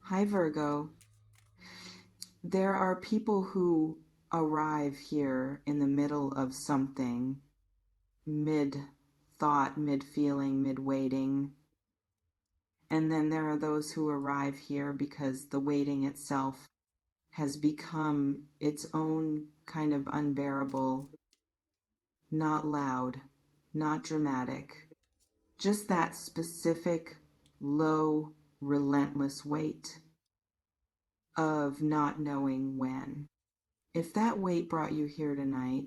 Hi, Virgo. There are people who arrive here in the middle of something, mid thought, mid feeling, mid waiting. And then there are those who arrive here because the waiting itself has become its own kind of unbearable, not loud, not dramatic, just that specific, low, relentless wait of not knowing when. If that weight brought you here tonight,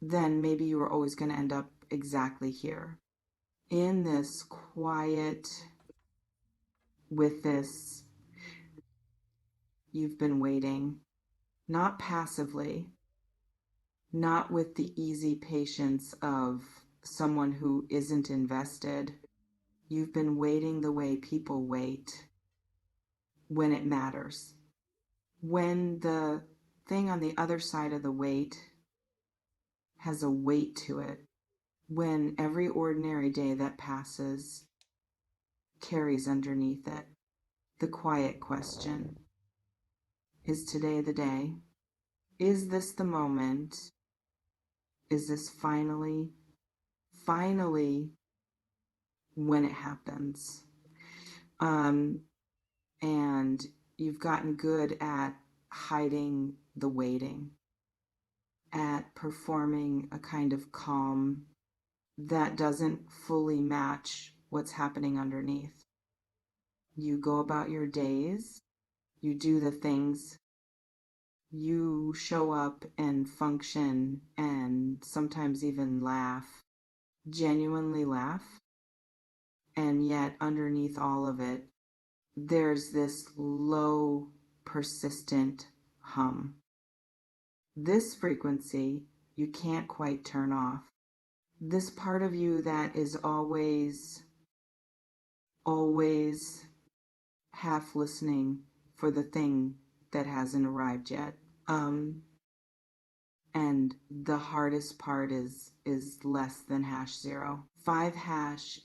then maybe you were always going to end up exactly here in this quiet, with this, you've been waiting, not passively, not with the easy patience of someone who isn't invested. You've been waiting the way people wait when it matters. When the thing on the other side of the wait has a weight to it, when every ordinary day that passes carries underneath it the quiet question: is today the day? Is this the moment? Is this finally when it happens? And you've gotten good at hiding the waiting, at performing a kind of calm that doesn't fully match what's happening underneath. You go about your days, you do the things, you show up and function and sometimes even laugh, genuinely laugh, and yet underneath all of it, there's this low, persistent hum. This frequency you can't quite turn off. This part of you that is always half listening for the thing that hasn't arrived yet. And the hardest part is less than #0. 5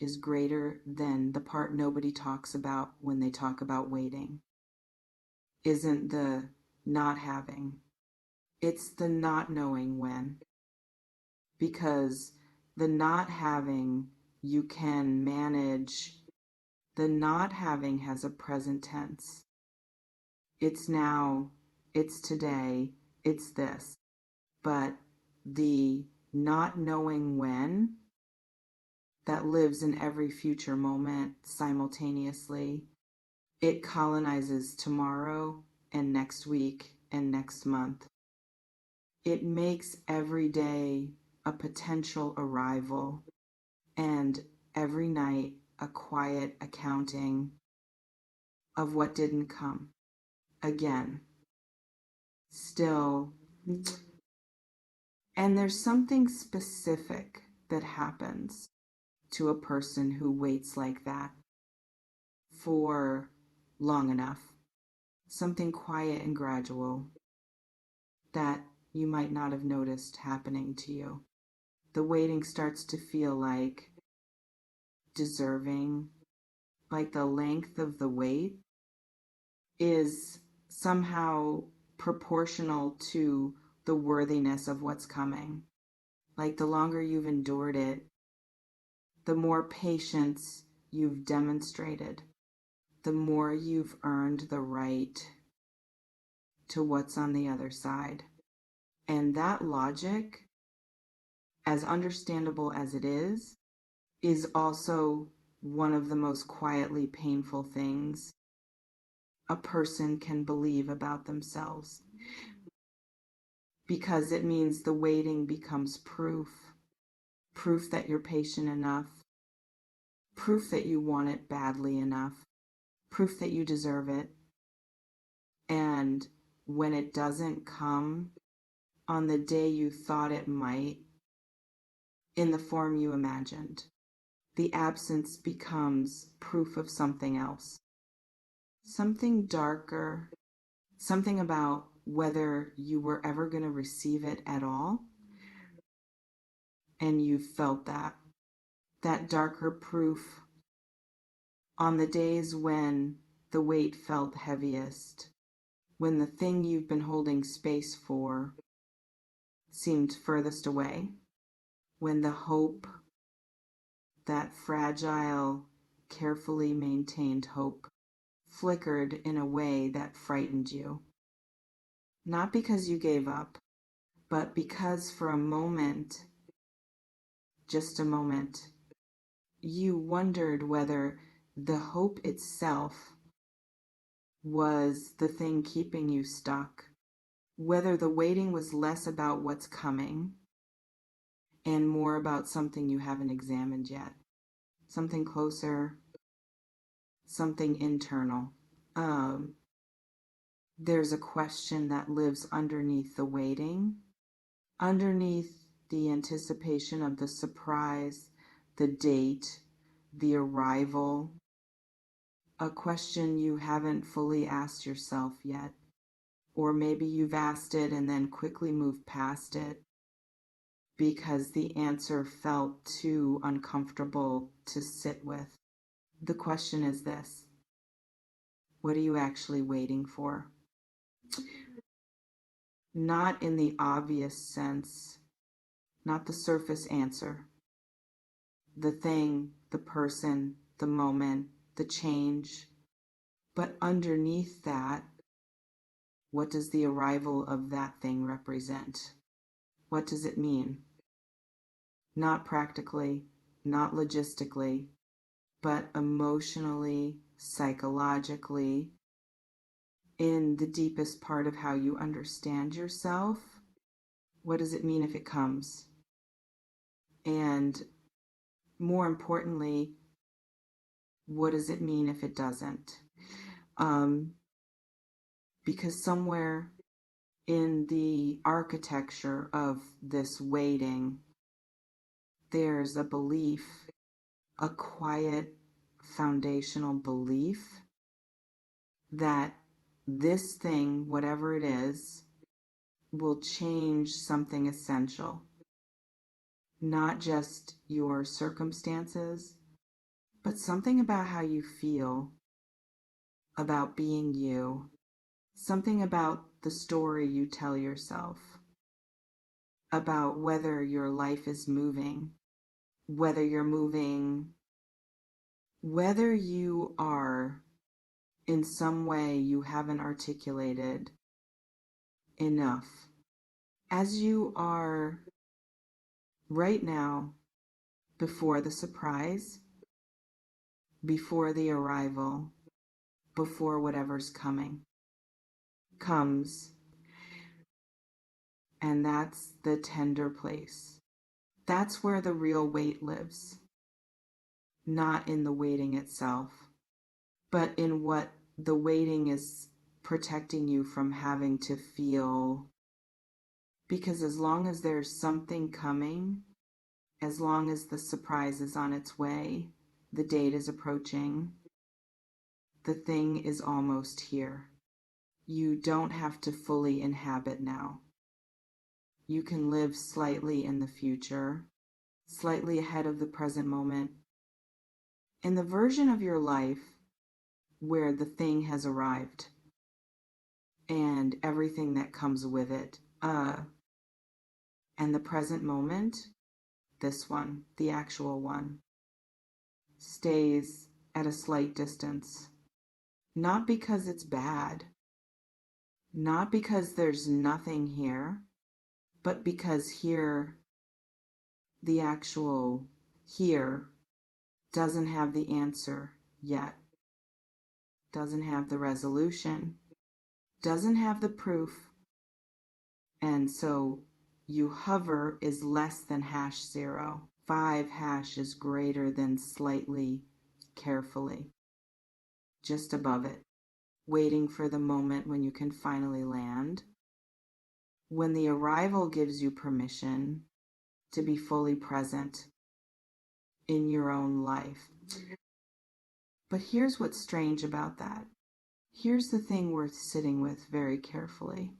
is greater than the part nobody talks about when they talk about waiting. Isn't the not having. It's the not knowing when. Because the not having you can manage. The not having has a present tense. It's now, it's today, it's this. But the not knowing when that lives in every future moment simultaneously, it colonizes tomorrow and next week and next month. It makes every day a potential arrival and every night a quiet accounting of what didn't come. Again, still. And there's something specific that happens to a person who waits like that for long enough. Something quiet and gradual that you might not have noticed happening to you. The waiting starts to feel like deserving, like the length of the wait is somehow proportional to the worthiness of what's coming. Like the longer you've endured it, the more patience you've demonstrated, the more you've earned the right to what's on the other side. And that logic, as understandable as it is also one of the most quietly painful things a person can believe about themselves. Because it means the waiting becomes proof that you're patient enough, proof that you want it badly enough, proof that you deserve it. And when it doesn't come on the day you thought it might, in the form you imagined, the absence becomes proof of something else, something darker, something about whether you were ever going to receive it at all. And you felt that darker proof on the days when the weight felt heaviest, when the thing you've been holding space for seemed furthest away, when the hope, that fragile, carefully maintained hope, flickered in a way that frightened you. Not because you gave up, but because for a moment, just a moment, you wondered whether the hope itself was the thing keeping you stuck, whether the waiting was less about what's coming and more about something you haven't examined yet, something closer, something internal. There's a question that lives underneath the waiting, underneath the anticipation of the surprise, the date, the arrival, a question you haven't fully asked yourself yet. Or maybe you've asked it and then quickly moved past it because the answer felt too uncomfortable to sit with. The question is this: what are you actually waiting for? Not in the obvious sense, not the surface answer. The thing, the person, the moment, the change. But underneath that, what does the arrival of that thing represent? What does it mean? Not practically, not logistically, but emotionally, psychologically, in the deepest part of how you understand yourself. What does it mean if it comes? And more importantly, what does it mean if it doesn't? Because somewhere in the architecture of this waiting, there's a belief, a quiet foundational belief that this thing, whatever it is, will change something essential. Not just your circumstances, but something about how you feel about being you, something about the story you tell yourself, about whether your life is moving, whether you're moving, whether you are in some way you haven't articulated enough, as you are right now, before the surprise, before the arrival, before whatever's coming comes. And that's the tender place. That's where the real weight lives. Not in the waiting itself, but in what the waiting is protecting you from having to feel. Because as long as there's something coming, as long as the surprise is on its way, the date is approaching, the thing is almost here. You don't have to fully inhabit now. You can live slightly in the future, slightly ahead of the present moment, in the version of your life where the thing has arrived and everything that comes with it. And the present moment, this one, the actual one, stays at a slight distance. Not because it's bad, not because there's nothing here, but because here, the actual here, doesn't have the answer yet, doesn't have the resolution, doesn't have the proof, and so you hover is less than #0. 5# is greater than slightly, carefully, just above it, waiting for the moment when you can finally land, when the arrival gives you permission to be fully present in your own life. But here's what's strange about that. Here's the thing worth sitting with very carefully.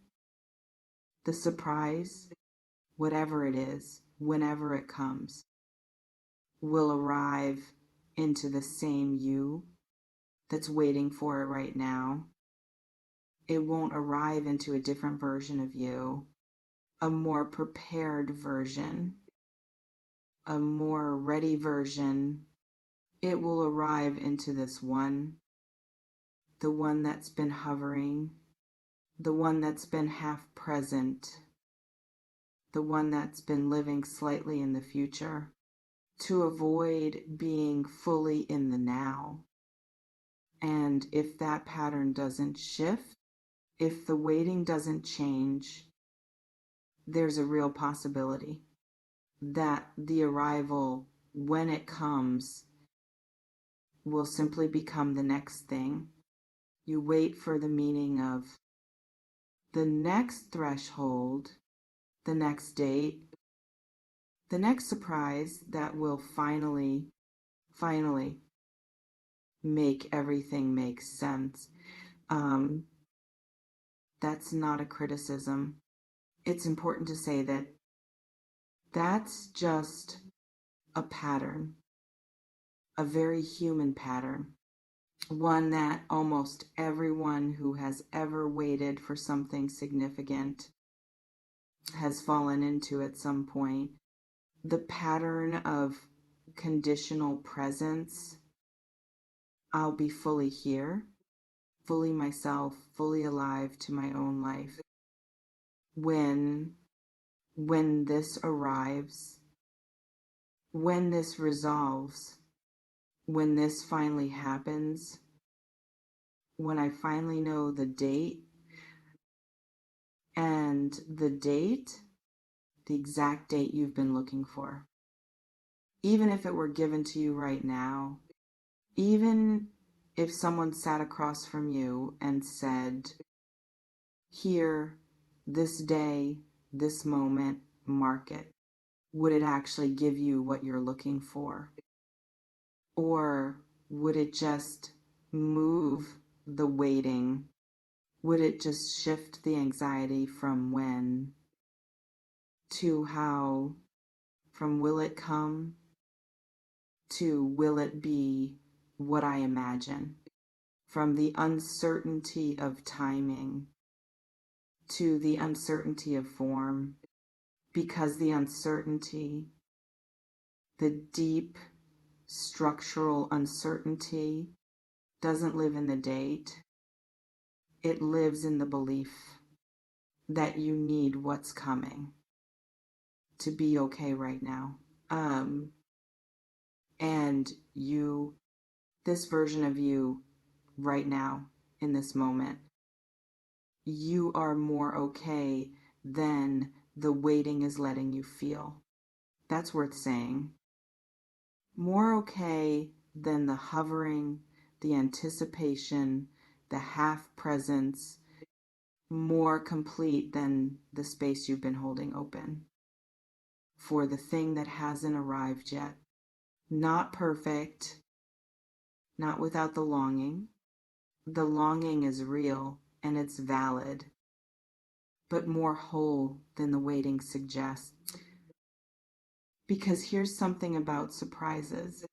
The surprise, whatever it is, whenever it comes, will arrive into the same you that's waiting for it right now. It won't arrive into a different version of you, a more prepared version, a more ready version. It will arrive into this one, the one that's been hovering, the one that's been half present, the one that's been living slightly in the future, to avoid being fully in the now. And if that pattern doesn't shift, if the waiting doesn't change, there's a real possibility that the arrival, when it comes, will simply become the next thing. You wait for the meaning of the next threshold, the next date, the next surprise that will finally make everything make sense. That's not a criticism. It's important to say that that's just a pattern, a very human pattern, one that almost everyone who has ever waited for something significant has fallen into at some point. The pattern of conditional presence. I'll be fully here, fully myself, fully alive to my own life. When this arrives, when this resolves, when this finally happens, when I finally know the date, and the date, the exact date you've been looking for. Even if it were given to you right now, even if someone sat across from you and said, here, this day, this moment, mark it, would it actually give you what you're looking for? Or would it just move the waiting? Would it just shift the anxiety from when to how, from will it come to will it be what I imagine? From the uncertainty of timing to the uncertainty of form, because the uncertainty, the deep structural uncertainty, doesn't live in the date. It lives in the belief that you need what's coming to be okay right now. And you, this version of you right now, in this moment, you are more okay than the waiting is letting you feel. That's worth saying. More okay than the hovering, the anticipation, the half presence, more complete than the space you've been holding open for the thing that hasn't arrived yet. Not perfect, not without the longing. The longing is real and it's valid, but more whole than the waiting suggests. Because here's something about surprises.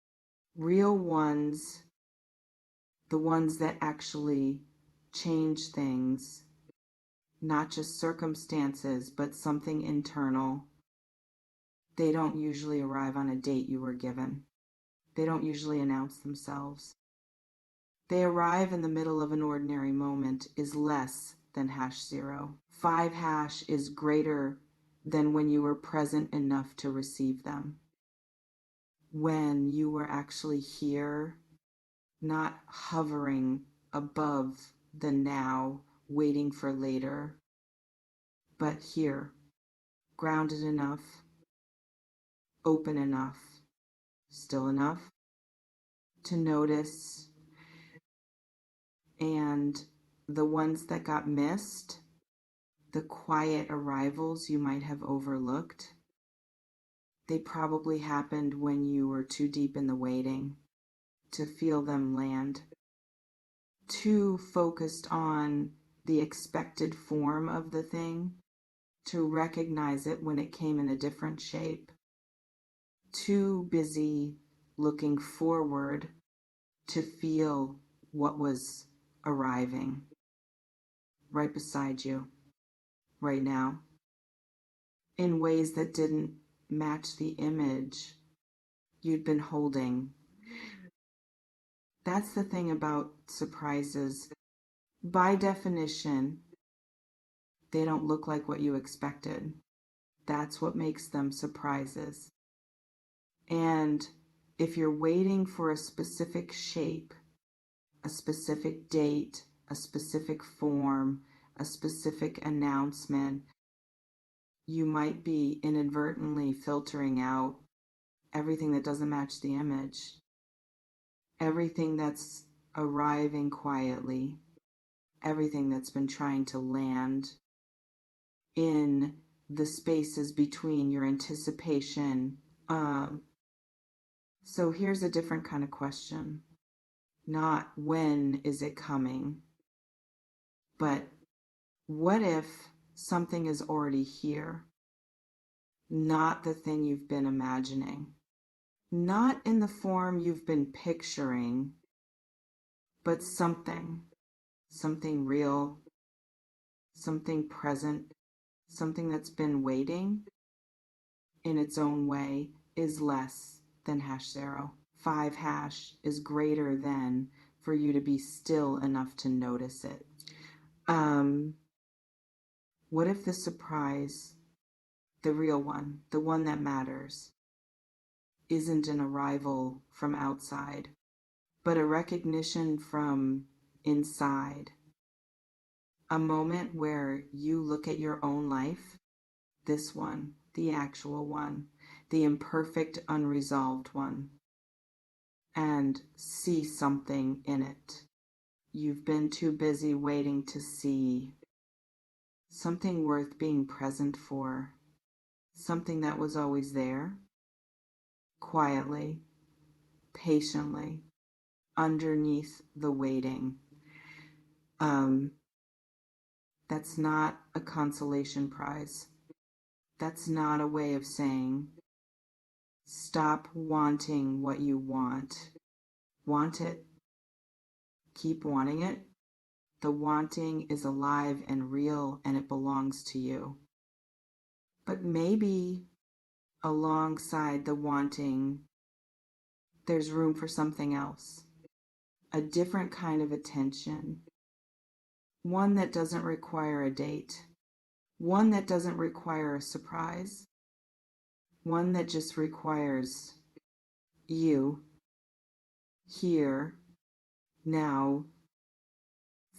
Real ones, the ones that actually change things, not just circumstances, but something internal, they don't usually arrive on a date you were given. They don't usually announce themselves. They arrive in the middle of an ordinary moment is less than #0. 5 # is greater than when you were present enough to receive them. When you were actually here, not hovering above the now, waiting for later, but here, grounded enough, open enough, still enough to notice. And the ones that got missed, the quiet arrivals you might have overlooked, they probably happened when you were too deep in the waiting to feel them land, too focused on the expected form of the thing to recognize it when it came in a different shape, too busy looking forward to feel what was arriving right beside you right now in ways that didn't match the image you'd been holding. That's the thing about surprises. By definition, they don't look like what you expected. That's what makes them surprises. And if you're waiting for a specific shape, a specific date, a specific form, a specific announcement, you might be inadvertently filtering out everything that doesn't match the image, everything that's arriving quietly, everything that's been trying to land in the spaces between your anticipation. So here's a different kind of question. Not when is it coming, but what if something is already here? Not the thing you've been imagining. Not in the form you've been picturing, but something real, something present, something that's been waiting in its own way is less than #0. 5 hash is greater than for you to be still enough to notice it. What if the surprise, the real one, the one that matters, isn't an arrival from outside, but a recognition from inside? A moment where you look at your own life, this one, the actual one, the imperfect, unresolved one, and see something in it you've been too busy waiting to see. Something worth being present for. Something that was always there, quietly, patiently, underneath the waiting. That's not a consolation prize. That's not a way of saying, stop wanting what you want. Want it. Keep wanting it. The wanting is alive and real, and it belongs to you. But maybe alongside the wanting, there's room for something else. A different kind of attention. One that doesn't require a date. One that doesn't require a surprise. One that just requires you, here, now,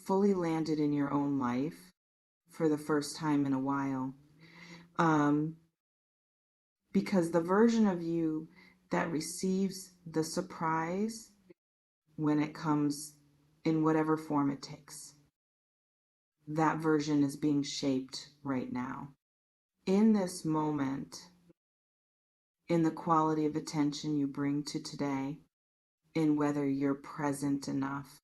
fully landed in your own life for the first time in a while. Because the version of you that receives the surprise when it comes in whatever form it takes, that version is being shaped right now. In this moment, in the quality of attention you bring to today, in whether you're present enough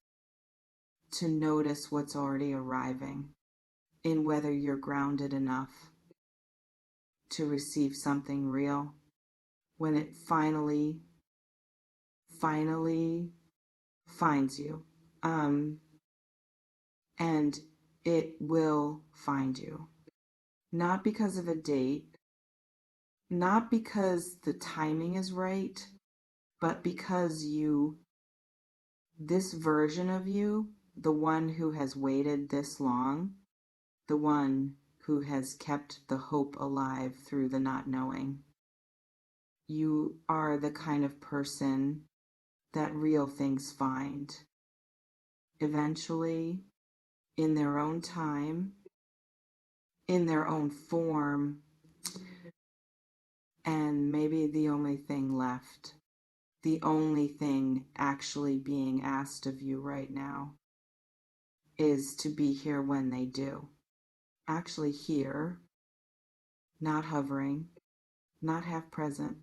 to notice what's already arriving, in whether you're grounded enough to receive something real when it finally finds you. And it will find you. Not because of a date, not because the timing is right, but because this version of you, the one who has waited this long, the one who has kept the hope alive through the not knowing, you are the kind of person that real things find. Eventually, in their own time, in their own form, and maybe the only thing left, the only thing actually being asked of you right now is to be here when they do. Actually here, not hovering, not half present,